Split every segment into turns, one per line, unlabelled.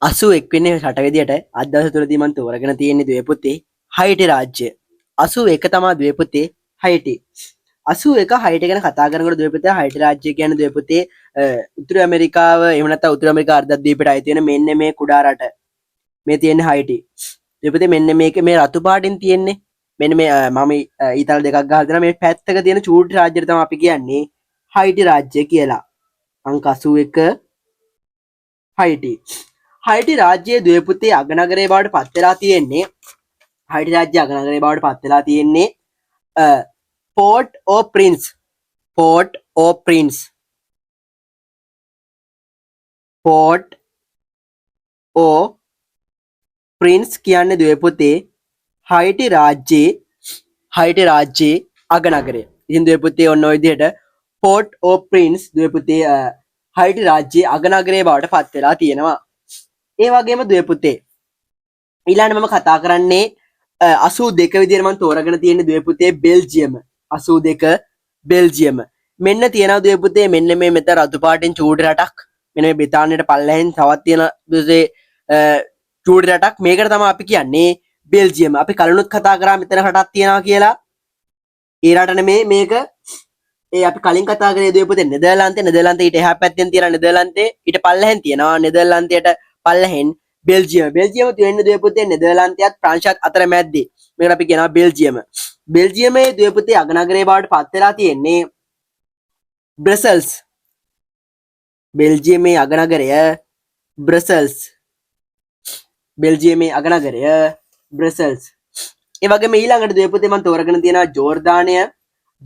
81 වෙනි රට විදියට අද දවස් තුලදී මම තෝරගෙන තියෙන්නේ දුවේ පුතේ හයිටි රාජ්‍ය. 81 තමයි දුවේ පුතේ හයිටි. 81 හයිටි ගැන කතා කරනකොට දුවේ පුතේ හයිටි රාජ්‍ය කියන්නේ දුවේ පුතේ උතුරු ඇමරිකාව එහෙම නැත්නම් උතුරු ඇමරිකා අර්ධද්වීපයට අයිති වෙන මෙන්න මේ කුඩා රට. මේ තියෙන්නේ හයිටි. දුවේ පුතේ මෙන්න මේක මේ රතු පාටින් තියෙන්නේ. මෙන්න මේ මම ඊතල දෙකක් ගහලා දෙනවා මේ පැත්තක තියෙන චූටි රාජ්‍යයට තමයි අපි කියන්නේ හයිටි රාජ්‍ය කියලා. අංක 81 හයිටි. හයිටි රාජ්‍යයේ දුවේ පුතේ අගනගරයේ බවට පත් වෙලා තියෙන්නේ හයිටි රාජ්‍ය අගනගරයේ බවට පත් වෙලා තියෙන්නේ පෝර්ට් ඕ ප්‍රින්ස් පෝර්ට් ඕ ප්‍රින්ස් පෝර්ට් ඕ ප්‍රින්ස් කියන්නේ දුවේ පුතේ හයිටි රාජ්‍යයේ අගනගරය. ඉතින් දුවේ පුතේ ඔන්න ඔය විදිහට පෝර්ට් ඕ ප්‍රින්ස් දුවේ පුතේ හයිටි රාජ්‍යයේ අගනගරයේ බවට පත් වෙලා තියෙනවා. ඒ වගේම දුවේ පුතේ ඊළඟට මම කතා කරන්නේ 82 විදියට මම තෝරගෙන තියෙන දුවේ පුතේ බෙල්ජියම 82 බෙල්ජියම මෙන්න තියෙනවා දුවේ පුතේ මෙන්න මේ මෙතන රතු පාටින් චූටි රටක් මෙන්න මේ බ්‍රිතාන්‍යයට පල්ලෙහෙන් තවත් තියෙන දුවේ චූටි රටක් මේකට තමයි අපි කියන්නේ බෙල්ජියම. අපි කලිනුත් කතා කරා මෙතන රටක් තියෙනවා කියලා. ඒ රට නෙමේ මේක අපි කලින් කතා කරේ දුවේ පුතේ නෙදර්ලන්තේ ඊට එහා පැත්තෙන් තියෙන නෙදර්ලන්තේ ඊට පල්ලෙහෙන් තියෙනවා නෙදර්ලන්තයට පල්ලෙහෙන් බෙල්ජියම තියෙන්නේ දුවේ පුතේ නෙදර්ලන්තයත් ප්‍රංශයත් අතර මැද්දේ. මේකට අපි කියනවා බෙල්ජියම. බෙල්ජියමේ දුවේ පුතේ අගනගරයේ බවට පත් වෙලා තියෙන්නේ බ්‍රසල්ස්. බෙල්ජියමේ අගනගරය බ්‍රසල්ස්. බෙල්ජියමේ අගනගරය බ්‍රසල්ස්. ඒ වගේම ඊළඟට දුවේ පුතේ මම තෝරගෙන තියෙනවා ජෝර්දානය.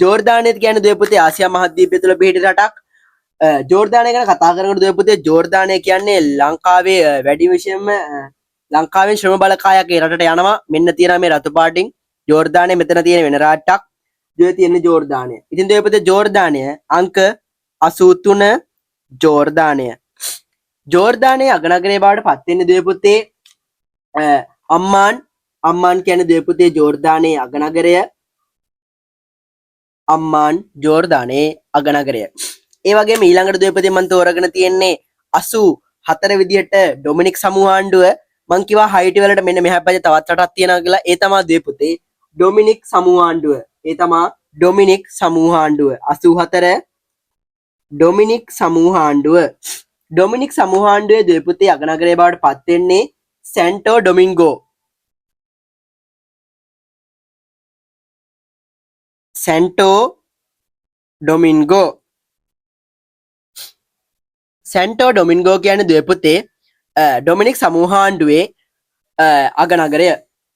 ජෝර්දානය කියන්නේ දුවේ පුතේ ආසියා මහද්වීපය තුල පිහිටි රටක්. ජෝර්දානය ගැන කතා කරනකොට දුවේ පුතේ ජෝර්දානය කියන්නේ ලංකාවේ වැඩි විශේෂයෙන්ම ලංකාවෙන් ශ්‍රම බලකායක් ඒ රටට යනවා. මෙන්න තියෙනවා මේ රතු පාටින් ජෝර්දානය මෙතන තියෙන වෙන රටක්. දුවේ තියෙන්නේ ජෝර්දානය. ඉතින් දුවේ පුතේ ජෝර්දානය අංක 83 ජෝර්දානය. ජෝර්දානයේ අගනගරයේ බවට පත් වෙන්නේ දුවේ පුතේ අම්මාන් කියන්නේ දුවේ පුතේ ජෝර්දානයේ අගනගරය. අම්මාන් ජෝර්දානයේ අගනගරය. ඒ වගේම ඊළඟට දුවේ පුතේ මම තෝරගෙන තියෙන්නේ 84 විදියට ඩොමිනික් සමූහාණ්ඩුව. මං කිව්වා හයිටි වලට මෙන්න මෙහා පැත්තේ තවත් රටක් තියෙනවා කියලා. ඒ තමයි දුවේ පුතේ ඩොමිනික් සමූහාණ්ඩුව. 84 ඩොමිනික් සමූහාණ්ඩුව. ඩොමිනික් සමූහාණ්ඩුවේ දුවේ පුතේ අගනගරයේ බවට පත් වෙන්නේ සැන්ටෝ ඩොමින්ගෝ. සැන්ටෝ ඩොමින්ගෝ කියන්නේ දුවේ පුතේ ඩොමිනික් සමූහාණ්ඩුවේ අගනගරය.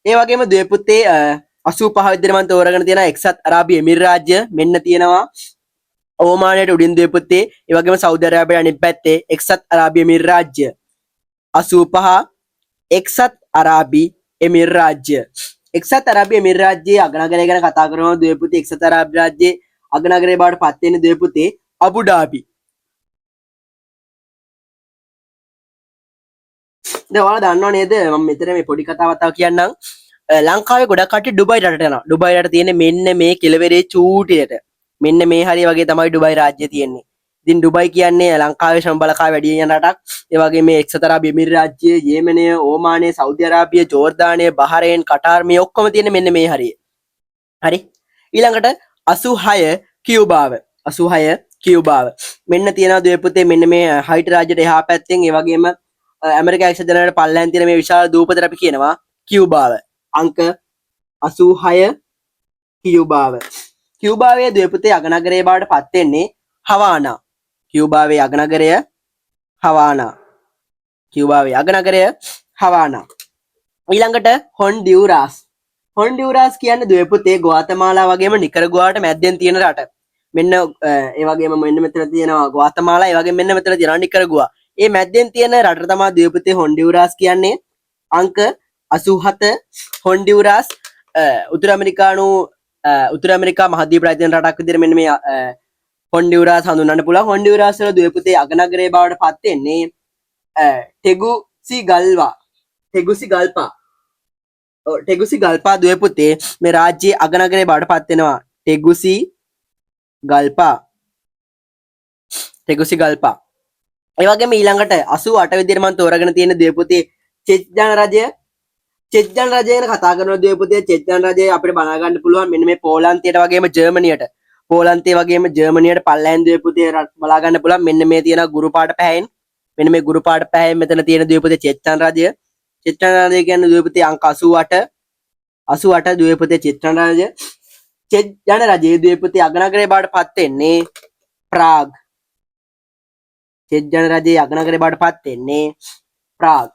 ඒ වගේම දුවේ පුතේ 85 විදිහට මම තෝරගෙන තියෙනවා එක්සත් අරාබි එමිරාජ්‍ය. මෙන්න තියෙනවා ඕමානයට උඩින් දුවේ පුතේ. ඒ වගේම සෞදි අරාබියට අනිත් පැත්තේ එක්සත් අරාබි එමිරාජ්‍ය. 85 එක්සත් අරාබි එමිරාජ්‍ය. එක්සත් අරාබි එමිරාජ්‍යයේ අගනගරය ගැන කතා කරනවා දුවේ පුතේ එක්සත් අරාබි රාජ්‍යයේ අගනගරයේ බවට පත් වෙන්නේ දුවේ පුතේ අබුඩාබි. දැන් ඔයාලා දන්නව නේද මම මෙතන මේ පොඩි කතාවක් කියන්නම්. ලංකාවේ ගොඩක් කට්ටිය ඩුබයි රටට යනවා. ඩුබයි රට තියෙන්නේ මෙන්න මේ කෙළවරේ චූටියට. මෙන්න මේ හරිය වගේ තමයි ඩුබයි රාජ්‍යය තියෙන්නේ. ඉතින් ඩුබයි කියන්නේ ලංකාවේ ශ්‍රම බලකාය වැඩි යන රටක්. ඒ වගේම මේ එක්සත් අරාබි එමිරාජ්‍ය, යෙමනය, ඕමානය, සෞදි අරාබිය, ජෝර්දානය, බහරේන්, කටාර් මේ ඔක්කොම තියෙන්නේ මෙන්න මේ හරිය. හරි. ඊළඟට 86 කියුබාව. 86 කියුබාව. මෙන්න තියෙනවා දුවේ පුතේ මෙන්න මේ හයිටි රාජ්‍යයට එහා පැත්තෙන් ඒ වගේම ඇමරිකා එක්සත් ජනපදයට පල්ලෙහාන් තියෙන මේ විශාල දූපතට අපි කියනවා කියුබාව. අංක 86 කියුබාව. කියුබාවේ දුවේ පුතේ අගනගරයේ බවට පත් වෙන්නේ හවානා. කියුබාවේ අගනගරය හවානා. කියුබාවේ අගනගරය හවානා. ඊළඟට හොන්ඩියුරාස්. හොන්ඩියුරාස් කියන්නේ දුවේ පුතේ ග්වාතමාලා වගේම නිකරගුවාට මැද්දෙන් තියෙන රට. මෙන්න ඒ වගේම මෙන්න මෙතන තියෙනවා ග්වාතමාලා ඒ වගේම මෙන්න මෙතන තියෙනවා නිකරගුවා. මේ මැද්දෙන් තියෙන රට තමයි දුවේ පුතේ හොන්ඩියුරාස් කියන්නේ. අංක 87 හොන්ඩියුරාස් උතුරු ඇමරිකා මහද්වීපයට අයිති වෙන රටක් විදිහට මෙන්න මේ හොන්ඩියුරාස් හඳුන්වන්න පුළුවන්. හොන්ඩියුරාස් වල දුවේ පුතේ අගනගරයේ බවට පත් වෙන්නේ ටෙගුසිගල්පා දුවේ පුතේ මේ රාජ්‍යයේ අගනගරයේ බවට පත් වෙනවා. ටෙගුසිගල්පා ඒ වගේම ඊළඟට 88 විදිහට මම තෝරගෙන තියෙන ද්වීපපුතේ චෙච්ජන රජය. චෙච්ජන රජය ගැන කතා කරන ද්වීපපුතේ චෙච්ජන රජය අපිට බලා ගන්න පුළුවන් මෙන්න මේ පෝලන්තයට වගේම ජර්මනියට. පෝලන්තයේ වගේම ජර්මනියට පල්ලෑන් ද්වීපපුතේ බලා ගන්න පුළුවන් මෙන්න මේ තියෙන ගුරු පාට පැහැයෙන්. මෙන්න මේ ගුරු පාට පැහැයෙන් මෙතන තියෙන ද්වීපපුතේ චෙච්ජන රජය. චෙච්ජන රජය කියන්නේ ද්වීපපුතේ අංක 88 88 ද්වීපපුතේ චෙච්ජන රජය. චෙච්ජන රජයේ ද්වීපපුතේ අගනගරය බවට පත් වෙන්නේ ප්‍රාග්. චෙච්ජන රජයේ අගනගරය බවට පත් වෙන්නේ ප්‍රාග්.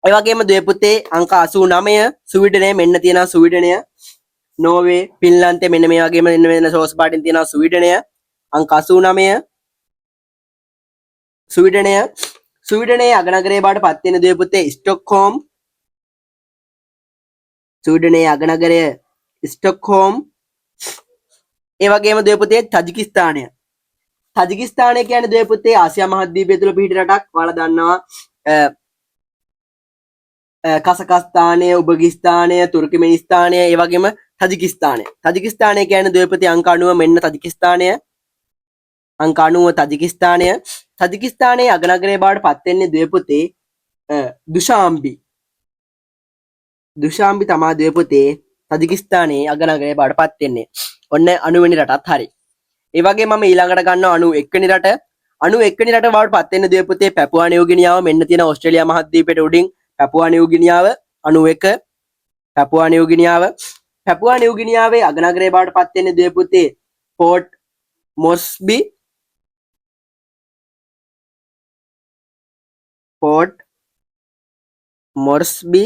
ඒ වගේම ද්වීපපුතේ අංක 89 ස්වීඩනයේ මෙන්න තියෙනවා ස්වීඩනය. නෝර්වේ ෆින්ලන්තේ මෙන්න මේ වගේම මෙන්න මෙන්න සෝස් පාටින් තියෙනවා ස්වීඩනය. අංක 89 ස්වීඩනය. ස්වීඩනයේ අගනගරය බවට පත් වෙන ද්වීපපුතේ ස්ටොක්හෝම්. ස්වීඩනයේ අගනගරය ස්ටොක්හෝම්. ඒ වගේම ද්වීපපුතේ තජිකිස්තානය. තජිකිස්තානය කියන්නේ ද්වීපපුතේ ආසියා මහද්වීපය තුල පිහිටි රටක්. ඔයාලා දන්නවා කසකස්තානය, උබගිස්තානය, තුර්කමෙනිස්තානය, ඒ වගේම තජිකිස්තානය. තජිකිස්තානය කියන්නේ ද්වීපපුතේ අංක 90 මෙන්න තජිකිස්තානය. අංක 90 තජිකිස්තානය. තජිකිස්තානයේ අගනගරය බවට පත් වෙන්නේ ද්වීපපුතේ දුෂාම්බි. දුෂාම්බි තමයි ද්වීපපුතේ තජිකිස්තානයේ අගනගරය බවට පත් වෙන්නේ. ඔන්න 90 වෙනි රටත් හරි. ඒ වගේම මම ඊළඟට ගන්නවා 91 වෙනි රට. 91 වෙනි රට බවට පත් වෙන ද්වීපපුතේ පැපුවා නිව්ගිනියාව. මෙන්න තියෙන ඕස්ට්‍රේලියා මහද්වීපයට උඩින් පැපුවා නිව්ගිනියාව 91. පැපුවා නිව්ගිනියාව. පැපුවා නිව්ගිනියාවේ අගනගරය බවට පත් වෙන ද්වීපපුතේ පෝට් මොස්බි. පෝට් මොර්ස්බි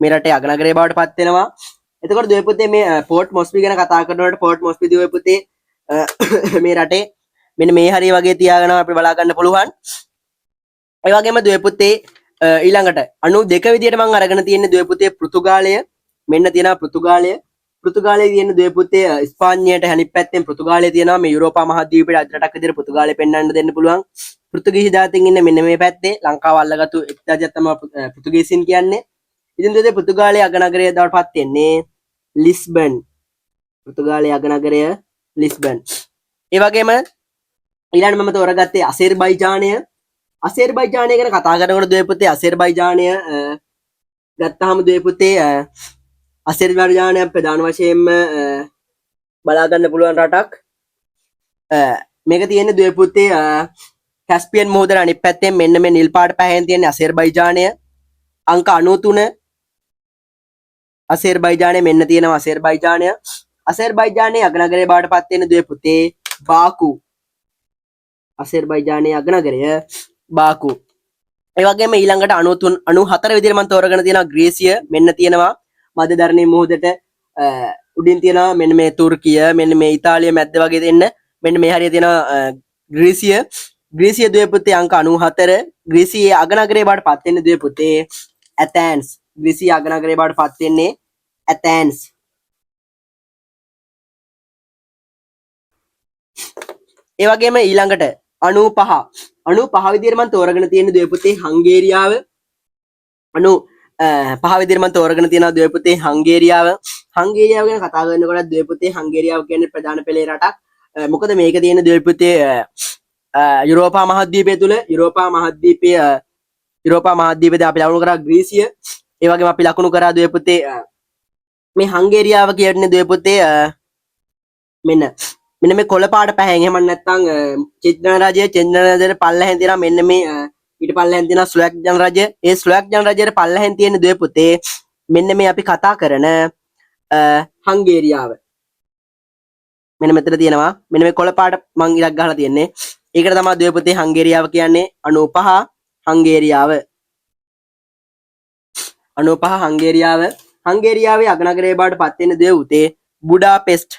මේ රටේ අගනගරය බවට පත් වෙනවා. එතකොට ද්වීපපුතේ මේ පෝට් මොස්බි ගැන කතා කරනකොට පෝට් මොස්බි ද්වීපපුතේ මේ රටේ මෙන්න මේ හරිය වගේ තියාගෙන අපිට බලා ගන්න පුළුවන්. ඒ වගේම ද්වීපපුතේ ඊළඟට 92 විදියට මම අරගෙන තියෙන ද්වීපපුතේ පෘතුගාලය. මෙන්න තියෙනවා පෘතුගාලය. පෘතුගාලයේ තියෙන ද්වීපපුතේ ස්පාඤ්ඤයට අනිත් පැත්තෙන් පෘතුගාලය තියෙනවා. මේ යුරෝපා මහද්වීපයේ අද රටක් විදියට පෘතුගාලය පෙන්වන්න දෙන්න පුළුවන්. පෘතුගීසි ජාතින් ඉන්නේ මෙන්න මේ පැත්තේ. ලංකාව අල්ලගත්තු එක් ජාතියක් තමයි පෘතුගීසින් කියන්නේ. ඉතින් දෙතේ පෘතුගාලයේ අගනගරය බවට පත් වෙන්නේ ලිස්බන්. පෘතුගාලයේ අගනගරය ලිස්බන්. ඒ වගේම ඊළඟ මම තෝරගත්තේ අසර්බයිජානය. අසර්බයිජානය ගැන කතා කරනකොට ද්වීපපුතේ අසර්බයිජානය ගත්තාම ද්වීපපුතේ අසර්බයිජානය ප්‍රධාන වශයෙන්ම බලා ගන්න පුළුවන් රටක්. මේක තියෙන ද්වීපපුතේ කැස්පියන් මුහුදට අනිත් පැත්තෙන් මෙන්න මේ නිල් පාට පැහැයෙන් තියෙන අසර්බයිජානය. අංක 93 අසර්බයිජානය මෙන්න තියෙනවා අසර්බයිජානය. අසර්බයිජානයේ අගනගරය බවට පත් වෙන ද්වීපපුතේ බාකු. අසර්බයිජානයේ අගනගරය බාකු. ඒ වගේම ඊළඟට 93 94 විදිහට මම තෝරගෙන තියෙනවා ග්‍රීසිය. මෙන්න තියෙනවා මධ්‍යධරණී මුහුදට උඩින් තියෙනවා මෙන්න මේ තුර්කිය, මෙන්න මේ ඉතාලිය මැද්ද වගේ දෙන්න මෙන්න මේ හරිය තියෙනවා ග්‍රීසිය. ග්‍රීසිය ද්වීපපුතේ අංක 94. ග්‍රීසියේ අගනගරය බවට පත් වෙන ද්වීපපුතේ ඇතැන්ස්. ග්‍රීසිය අගනගරය බවට පත් වෙන්නේ ඇතැන්ස්. ඒ වගේම ඊළඟට 95 විදිහට මම තෝරගෙන තියෙන ද්වීපපුතේ හංගේරියාව. 95 විදිහට මම තෝරගෙන තියෙනවා ද්වීපපුතේ හංගේරියාව. හංගේරියාව ගැන කතා කරනකොට ද්වීපපුතේ හංගේරියාව කියන්නේ ප්‍රධාන පෙළේ රටක්. මොකද මේක තියෙන ද්වීපපුතේ යුරෝපා මහද්වීපය තුල යුරෝපා මහද්වීපයේදී අපි ලකුණු කරා ග්‍රීසිය. ඒ වගේම අපි ලකුණු කරා ද්වීපපුතේ මේ හංගේරියාව කියන්නේ ද්වීපපුතේ මෙන්න මේ කොළ පාට පැහැයෙන් එහෙම නැත්නම් චෙච්ජන රජයේ පල්ලෙහෙන් තියෙනවා මෙන්න මේ ඊට පල්ලෙහෙන් තියෙනවා ස්ලොවැක්ජන රජය. ඒ ස්ලොවැක්ජන රජයේ පල්ලෙහෙන් තියෙන ද්වීපපුතේ මෙන්න මේ අපි කතා කරන හංගේරියාව. මෙන්න මෙතන තියෙනවා මෙන්න මේ කොළ පාට මං ඉලක්ක ගහලා තියෙන්නේ. ඒකට තමයි ද්වීපපුතේ හංගේරියාව කියන්නේ 95 හංගේරියාව. 95 හංගේරියාව. හංගේරියාවේ අගනගරය බවට පත් වෙන ද්වීපපුතේ බුඩාපෙස්ට්.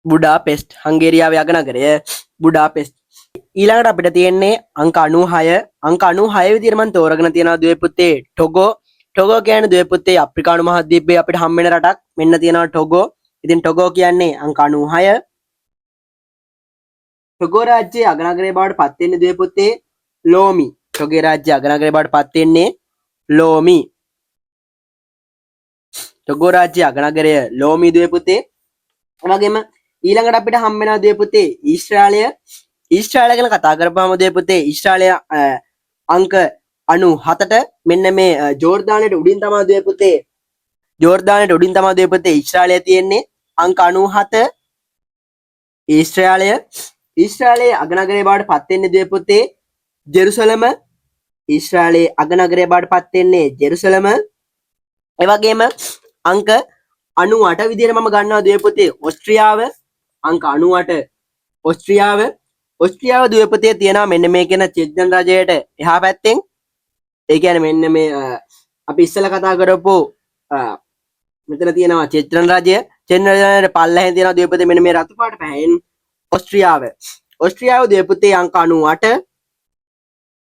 බුඩාපෙස්ට් හංගේරියාවේ අගනගරය බුඩාපෙස්ට්. ඊළඟට අපිට තියෙන්නේ අංක 96. අංක 96 විදිහට මම තෝරගෙන තියෙනවා ද්වීපපුතේ ටොගෝ. ටොගෝ කියන්නේ ද්වීපපුතේ අප්‍රිකානු මහද්වීපයේ අපිට හම් වෙන රටක්. මෙන්න තියෙනවා ටොගෝ. ඉතින් ටොගෝ කියන්නේ අංක 96. ටොගෝ රාජ්‍යයේ අගනගරය බවට පත් වෙන ද්වීපපුතේ ලෝමි. ටොගෝ රාජ්‍යයේ අගනගරය බවට පත් වෙන්නේ ලෝමි. ටොගෝ රාජ්‍යයේ අගනගරය ලෝමි ද්වීපපුතේ. එවැගේම ඊළඟට අපිට හම්බ වෙනවා දුවේ පුතේ ඊශ්‍රායලය. ඊශ්‍රායලය ගැන කතා කරපුවාම දුවේ පුතේ ඊශ්‍රායලය අංක 97ට මෙන්න මේ ජෝර්දානයට උඩින් තමයි දුවේ පුතේ ජෝර්දානයට උඩින් තමයි දුවේ පුතේ ඊශ්‍රායලය තියෙන්නේ අංක 97. ඊශ්‍රායලයේ අගනගරය බවට පත් වෙන්නේ දුවේ පුතේ ජෙරුසලම. ඊශ්‍රායලයේ අගනගරය බවට පත් වෙන්නේ ජෙරුසලම. ඒ වගේම අංක 98 විදිහට මම ගන්නවා දුවේ පුතේ ඕස්ට්‍රියාව. අංක 98 ඕස්ට්‍රියාව දුවේ පුතේ තියෙනවා මෙන්න මේ කියන චෙච්ජන් රජයට එහා පැත්තෙන්. ඒ කියන්නේ මෙන්න මේ අපි ඉස්සෙල්ලා කතා කරපු මෙතන තියෙනවා චෙච්ජන් රජය. චෙච්ජන් රජයට පල්ලෙහෙන් තියෙනවා දුවේ පුතේ මෙන්න මේ රතු පාට පැහැයෙන් ඕස්ට්‍රියාව දුවේ පුතේ අංක 98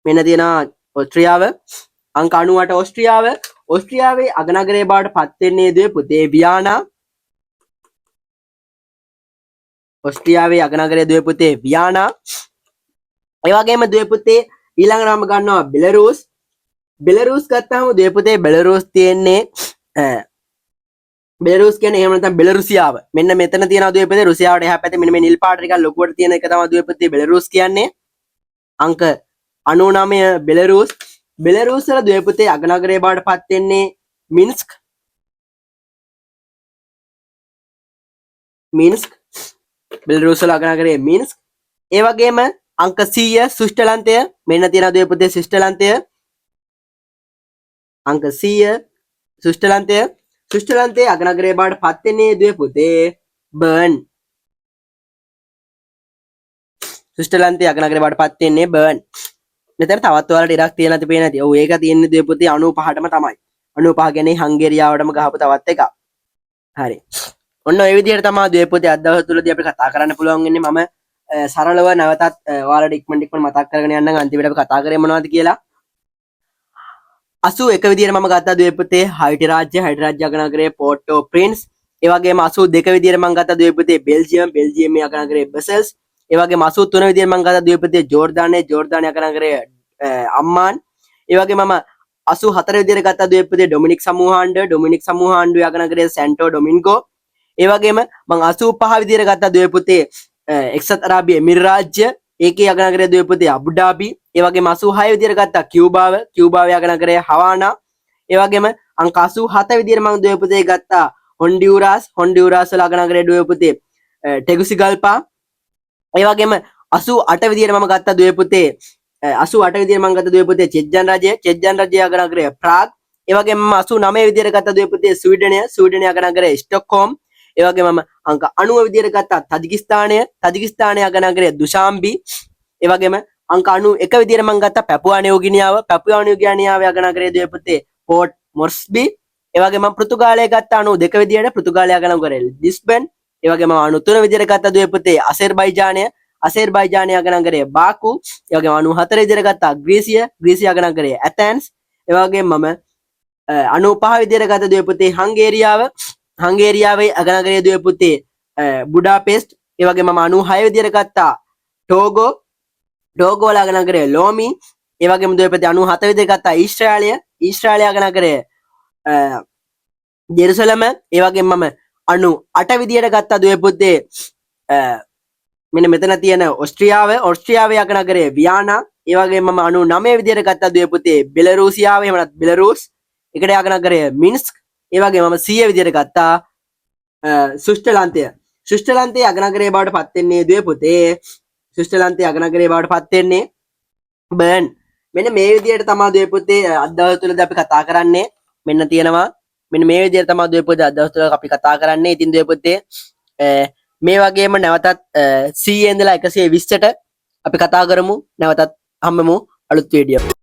මෙන්න තියෙනවා ඕස්ට්‍රියාව අංක 98 ඕස්ට්‍රියාවේ අගනගරය බවට පත් වෙන්නේ දුවේ පුතේ වියානා. ඕස්ට්‍රියාවේ අගනගරය දුවේ පුතේ වියානා. ඒ වගේම දුවේ පුතේ ඊළඟට මම ගන්නවා බෙලරුස් ගත්තාම දුවේ පුතේ බෙලරුස් තියෙන්නේ බෙලරුස් කියන්නේ එහෙම නැත්නම් බෙලරුසියාව. මෙන්න මෙතන තියෙනවා දුවේ පුතේ රුසියාවට එහා පැත්තේ මෙන්න මේ නිල් පාට ටිකක් ලොකුවට තියෙන එක තමයි දුවේ පුතේ බෙලරුස් කියන්නේ. අංක 99 බෙලරුස් වල දුවේ පුතේ අගනගරය බවට පත් වෙන්නේ මින්ස්ක්. බෙලරුස් වල අගනගරය මින්ස්ක්. ඒ වගේම අංක 100 ස්විට්සර්ලන්තය මෙන්න තියෙනවා දුවේ පුතේ ස්විට්සර්ලන්තය. අංක 100 ස්විට්සර්ලන්තයේ අගනගරය බවට පත් වෙන්නේ දුවේ පුතේ බර්න්. ස්විට්සර්ලන්තයේ අගනගරය බවට පත් වෙන්නේ බර්න්. මෙතන තවත් ඔයාලට ඉරක් තියෙන නැති පේන නැති. ඔව් ඒක තියෙන්නේ දුවේ පුතේ 95ටම තමයි. 95 කියන්නේ හංගේරියාවටම ගහපු තවත් එකක්. හරි. ඔන්න ඔය විදිහට තමයි දුවේ පුතේ අද දවස් තුලදී අපිට කතා කරන්න පුළුවන් වෙන්නේ. මම සරලව නැවතත් ඔයාලට ඉක්මනට මතක් කරගෙන යන්නම් අන්තිමට අපි කතා කරේ මොනවද කියලා. 81 විදිහට මම ගත්තා දුවේ පුතේ හයිටි රාජ්‍ය අගනගරයේ පෝර්ට් ඔෆ් ප්‍රින්ස්. ඒ වගේම 82 විදිහට මම ගත්තා දුවේ පුතේ බෙල්ජියමේ අගනගරයේ බ්‍රසෙල්ස්. ඒ වගේම 83 විදිහට මම ගත්තා දුවේ පුතේ ජෝර්දානයේ අගනගරයේ අම්මාන්. ඒ වගේම මම 84 විදිහට ගත්තා දුවේ පුතේ ඩොමිනික් සමූහාණ්ඩුවේ අගනගරයේ සැන්ටෝ ඩොමින්ගෝ. ඒ වගේම මම 85 විදිහට ගත්තා දුවේ පුතේ එක්සත් අරාබි එමිර රාජ්‍ය. ඒකේ අගනගරය දුවේ පුතේ අබුඩාබි. ඒ වගේම 86 විදිහට ගත්තා කියුබාවේ අගනගරය හවානා. ඒ වගේම අංක 87 විදිහට මම දුවේ පුතේ ගත්තා හොන්ඩියුරාස් වල අගනගරය දුවේ පුතේ ටෙගුසිගල්පා. ඒ වගේම 88 විදිහට මම ගත්තා දුවේ පුතේ 88 විදිහට මම ගත්තා දුවේ පුතේ චෙච්ජන් රජයේ අගනගරය ප්‍රාග්. ඒ වගේම මම 89 විදිහට ගත්තා දුවේ පුතේ ස්වීඩනයේ අගනගරය ස්ටොක්හෝම්. ඒ වගේම මම අංක 90 විදිහට ගත්තා තජිකිස්තානයේ අගනගරය දුෂාන්බි. ඒ වගේම අංක 91 විදිහට මම ගත්තා පැපුවා නිව්ගිනියාවේ අගනගරය දුවේ පුතේ පෝර්ට් මොර්ස්බි. ඒ වගේම මම පෘතුගාලය ගත්තා 92 විදිහට පෘතුගාලය අගනගරය ලිස්බන්. ඒ වගේම 93 විදිහට ගත්තා දුවේ පුතේ අසර්බයිජානය අගනගරය බාකු. ඒ වගේම 94 විදිහට ගත්තා ග්‍රීසිය අගනගරය ඇතැන්ස්. ඒ වගේම මම 95 විදිහට ගත්තා දුවේ පුතේ හංගේරියාවේ අගනගරය දුවේ පුතේ බුඩාපෙස්ට්. ඒ වගේම මම 96 විදිහට ගත්තා ටෝගෝ වල අගනගරය ලෝමි. ඒ වගේම දුවේ පුතේ 97 විදිහට ගත්තා ඊශ්‍රායලය අගනගරය ජෙරුසලම. ඒ වගේම මම 98 විදිහට ගත්තා දුවේ පුතේ මෙන්න මෙතන තියෙන ඕස්ට්‍රියාවේ අගනගරය වියානා. ඒ වගේම මම 99 විදිහට ගත්තා දුවේ පුතේ බෙලරුසියාව එහෙම නැත්නම් බෙලරුස්. ඒකට අගනගරය මින්ස්ක්. ඒ වගේම මම 100 විදිහට ගත්තා ස්විට්සර්ලන්තයේ අගනගරය බවට පත් වෙන්නේ දුවේ පුතේ ස්විට්සර්ලන්තයේ අගනගරය බවට පත් වෙන්නේ බර්න්. මෙන්න මේ විදිහට තමයි දුවේ පුතේ අද දවස් තුලදී අපි කතා කරන්නේ. මෙන්න තියෙනවා මෙන්න මේ විදිහට තමයි දුවේ පුතේ අද දවස් තුල අපි කතා කරන්නේ. ඉතින් දුවේ පුතේ මේ වගේම නැවතත් 100 ඉඳලා 120ට අපි කතා කරමු. නැවතත් හම්බෙමු අලුත් වීඩියෝ